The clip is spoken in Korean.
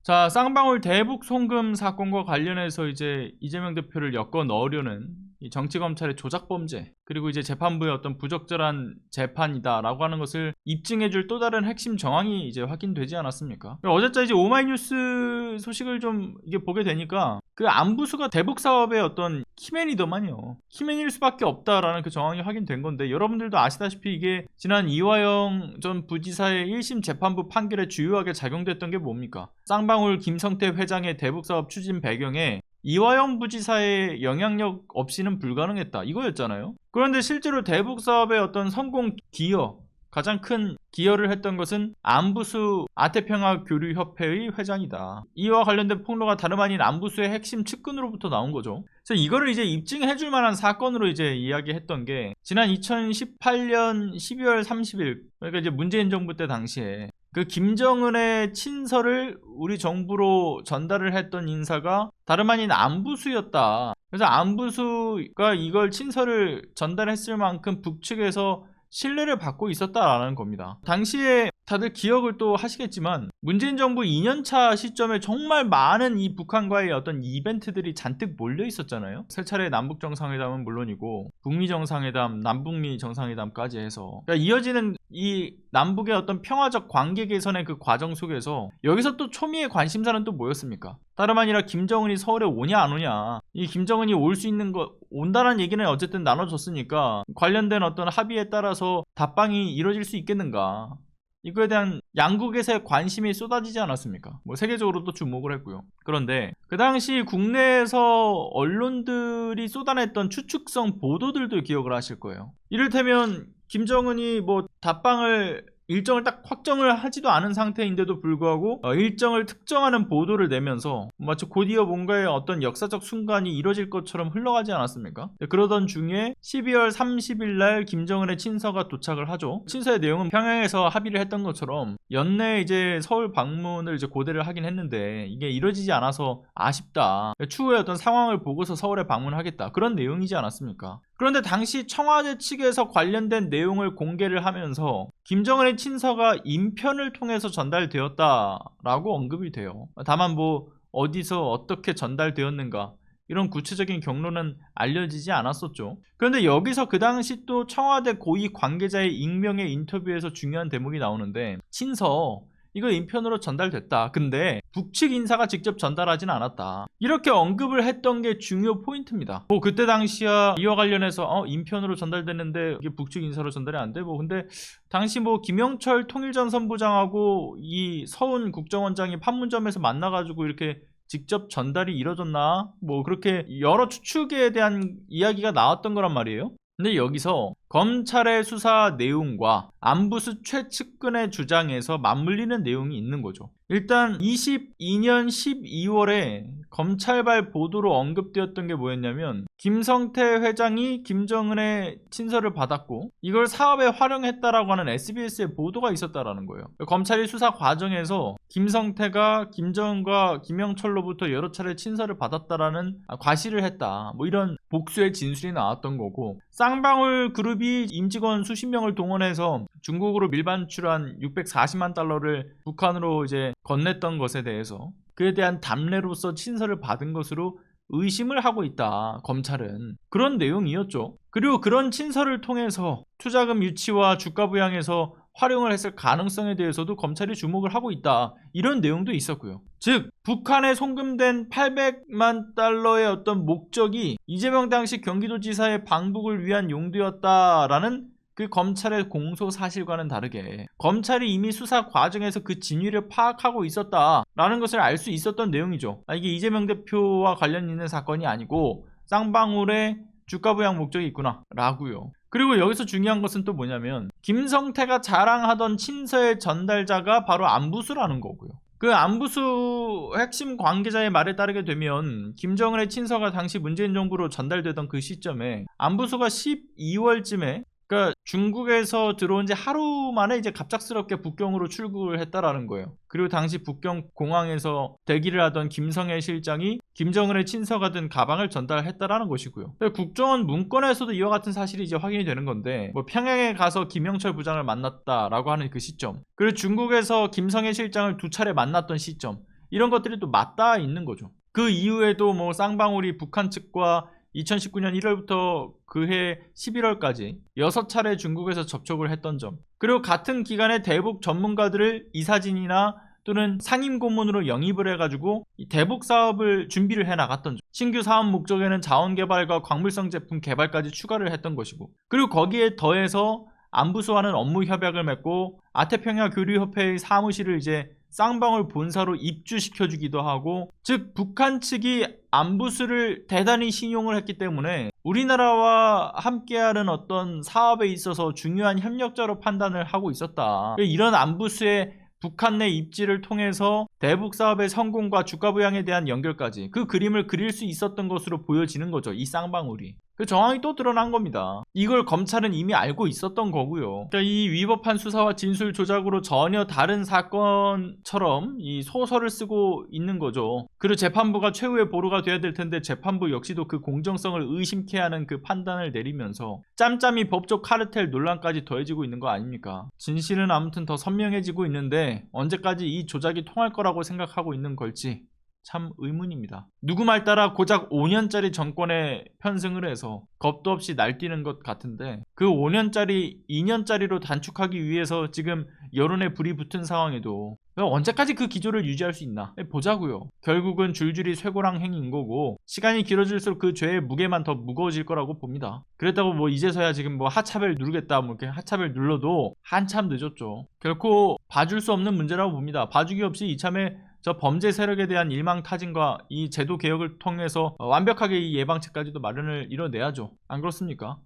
자, 쌍방울 대북 송금 사건과 관련해서 이제 이재명 대표를 엮어 넣으려는 이 정치검찰의 조작범죄, 그리고 이제 재판부의 어떤 부적절한 재판이다라고 하는 것을 입증해줄 또 다른 핵심 정황이 이제 확인되지 않았습니까? 어제자 이제 오마이뉴스 소식을 좀 이게 보게 되니까 그 안부수가 대북 사업의 어떤 키맨이더만요. 키맨일 수밖에 없다라는 그 정황이 확인된 건데, 여러분들도 아시다시피 이게 지난 이화영 전 부지사의 1심 재판부 판결에 주요하게 작용됐던 게 뭡니까? 쌍방울 김성태 회장의 대북 사업 추진 배경에 이화영 부지사의 영향력 없이는 불가능했다, 이거였잖아요. 그런데 실제로 대북 사업의 어떤 성공 기여, 가장 큰 기여를 했던 것은 안부수 아태평화교류협회의 회장이다. 이와 관련된 폭로가 다름 아닌 안부수의 핵심 측근으로부터 나온 거죠. 그래서 이거를 이제 입증해줄 만한 사건으로 이제 이야기했던 게 지난 2018년 12월 30일, 그러니까 이제 문재인 정부 때 당시에 그 김정은의 친서를 우리 정부로 전달을 했던 인사가 다름 아닌 안부수였다. 그래서 안부수가 이걸 친서를 전달했을 만큼 북측에서 신뢰를 받고 있었다라는 겁니다. 당시에 다들 기억을 또 하시겠지만 문재인 정부 2년차 시점에 정말 많은 이 북한과의 어떤 이벤트들이 잔뜩 몰려 있었잖아요. 세 차례 남북 정상회담은 물론이고 북미 정상회담, 남북미 정상회담까지 해서, 그러니까 이어지는 이 남북의 어떤 평화적 관계 개선의 그 과정 속에서 여기서 또 초미의 관심사는 또 뭐였습니까? 다름 아니라 김정은이 서울에 오냐 안 오냐, 이 김정은이 올 수 있는 거, 온다는 얘기는 어쨌든 나눠졌으니까 관련된 어떤 합의에 따라서 답방이 이루어질 수 있겠는가, 이거에 대한 양국에서의 관심이 쏟아지지 않았습니까? 뭐 세계적으로도 주목을 했고요. 그런데 그 당시 국내에서 언론들이 쏟아냈던 추측성 보도들도 기억을 하실 거예요. 이를테면 김정은이 뭐 답방을 일정을 딱 확정을 하지도 않은 상태인데도 불구하고 일정을 특정하는 보도를 내면서 마치 곧이어 뭔가의 어떤 역사적 순간이 이뤄질 것처럼 흘러가지 않았습니까? 그러던 중에 12월 30일 날 김정은의 친서가 도착을 하죠. 친서의 내용은 평양에서 합의를 했던 것처럼 연내 이제 서울 방문을 이제 고대를 하긴 했는데 이게 이뤄지지 않아서 아쉽다, 추후에 어떤 상황을 보고서 서울에 방문하겠다, 그런 내용이지 않았습니까? 그런데 당시 청와대 측에서 관련된 내용을 공개를 하면서 김정은의 친서가 인편을 통해서 전달되었다라고 언급이 돼요. 다만 뭐 어디서 어떻게 전달되었는가, 이런 구체적인 경로는 알려지지 않았었죠. 그런데 여기서 그 당시 또 청와대 고위 관계자의 익명의 인터뷰에서 중요한 대목이 나오는데, 친서 이거 인편으로 전달됐다, 근데 북측 인사가 직접 전달하진 않았다, 이렇게 언급을 했던 게 중요 포인트입니다. 뭐 그때 당시야 이와 관련해서 인편으로 전달됐는데 이게 북측 인사로 전달이 안 돼? 뭐 근데 당시 뭐 김영철 통일전선부장하고 이 서훈 국정원장이 판문점에서 만나가지고 이렇게 직접 전달이 이뤄졌나? 뭐 그렇게 여러 추측에 대한 이야기가 나왔던 거란 말이에요. 근데 여기서 검찰의 수사 내용과 안부수 최측근의 주장에서 맞물리는 내용이 있는 거죠. 일단 22년 12월에 검찰발 보도로 언급되었던 게 뭐였냐면, 김성태 회장이 김정은의 친서를 받았고 이걸 사업에 활용했다라고 하는 SBS의 보도가 있었다라는 거예요. 검찰이 수사 과정에서 김성태가 김정은과 김영철로부터 여러 차례 친서를 받았다라는 과시를 했다, 뭐 이런 복수의 진술이 나왔던 거고, 쌍방울 그룹이 임직원 수십 명을 동원해서 중국으로 밀반출한 640만 달러를 북한으로 이제 건넸던 것에 대해서 그에 대한 답례로서 친서를 받은 것으로 의심을 하고 있다, 검찰은. 그런 내용이었죠. 그리고 그런 친서를 통해서 투자금 유치와 주가 부양에서 활용을 했을 가능성에 대해서도 검찰이 주목을 하고 있다, 이런 내용도 있었고요. 즉 북한에 송금된 800만 달러의 어떤 목적이 이재명 당시 경기도지사의 방북을 위한 용도였다라는 그 검찰의 공소 사실과는 다르게 검찰이 이미 수사 과정에서 그 진위를 파악하고 있었다라는 것을 알 수 있었던 내용이죠. 이게 이재명 대표와 관련 있는 사건이 아니고 쌍방울의 주가 부양 목적이 있구나 라고요. 그리고 여기서 중요한 것은 또 뭐냐면, 김성태가 자랑하던 친서의 전달자가 바로 안부수라는 거고요. 그 안부수 핵심 관계자의 말에 따르게 되면 김정은의 친서가 당시 문재인 정부로 전달되던 그 시점에 안부수가 12월쯤에, 그러니까 중국에서 들어온 지 하루 만에 이제 갑작스럽게 북경으로 출국을 했다라는 거예요. 그리고 당시 북경 공항에서 대기를 하던 김성애 실장이 김정은의 친서가 든 가방을 전달했다라는 것이고요. 국정원 문건에서도 이와 같은 사실이 이제 확인이 되는 건데, 뭐 평양에 가서 김영철 부장을 만났다라고 하는 그 시점, 그리고 중국에서 김성애 실장을 2차례 만났던 시점, 이런 것들이 또 맞닿아 있는 거죠. 그 이후에도 뭐 쌍방울이 북한 측과 2019년 1월부터 그해 11월까지 6차례 중국에서 접촉을 했던 점, 그리고 같은 기간에 대북 전문가들을 이사진이나 또는 상임 고문으로 영입을 해가지고 대북 사업을 준비를 해나갔던 점, 신규 사업 목적에는 자원개발과 광물성 제품 개발까지 추가를 했던 것이고, 그리고 거기에 더해서 안부수와는 업무 협약을 맺고 아태평양 교류협회의 사무실을 이제 쌍방울 본사로 입주시켜주기도 하고, 즉 북한 측이 안부수를 대단히 신용을 했기 때문에 우리나라와 함께하는 어떤 사업에 있어서 중요한 협력자로 판단을 하고 있었다. 이런 안부수의 북한 내 입지를 통해서 대북 사업의 성공과 주가 부양에 대한 연결까지 그 그림을 그릴 수 있었던 것으로 보여지는 거죠. 이 쌍방울이. 그 정황이 또 드러난 겁니다. 이걸 검찰은 이미 알고 있었던 거고요. 그러니까 이 위법한 수사와 진술 조작으로 전혀 다른 사건처럼 이 소설을 쓰고 있는 거죠. 그리고 재판부가 최후의 보루가 돼야 될 텐데 재판부 역시도 그 공정성을 의심케 하는 그 판단을 내리면서 짬짬이 법적 카르텔 논란까지 더해지고 있는 거 아닙니까? 진실은 아무튼 더 선명해지고 있는데 언제까지 이 조작이 통할 거라고 생각하고 있는 걸지 참 의문입니다. 누구 말 따라 고작 5년짜리 정권에 편승을 해서 겁도 없이 날뛰는 것 같은데, 그 5년짜리 2년짜리로 단축하기 위해서 지금 여론에 불이 붙은 상황에도 언제까지 그 기조를 유지할 수 있나 보자고요. 결국은 줄줄이 쇠고랑 행인 거고, 시간이 길어질수록 그 죄의 무게만 더 무거워질 거라고 봅니다. 그랬다고 뭐 이제서야 지금 뭐 하차벨 누르겠다 뭐 이렇게 하차벨 눌러도 한참 늦었죠. 결코 봐줄 수 없는 문제라고 봅니다. 봐주기 없이 이참에 저 범죄 세력에 대한 일망타진과 이 제도 개혁을 통해서 완벽하게 이 예방책까지도 마련을 이뤄내야죠. 안 그렇습니까?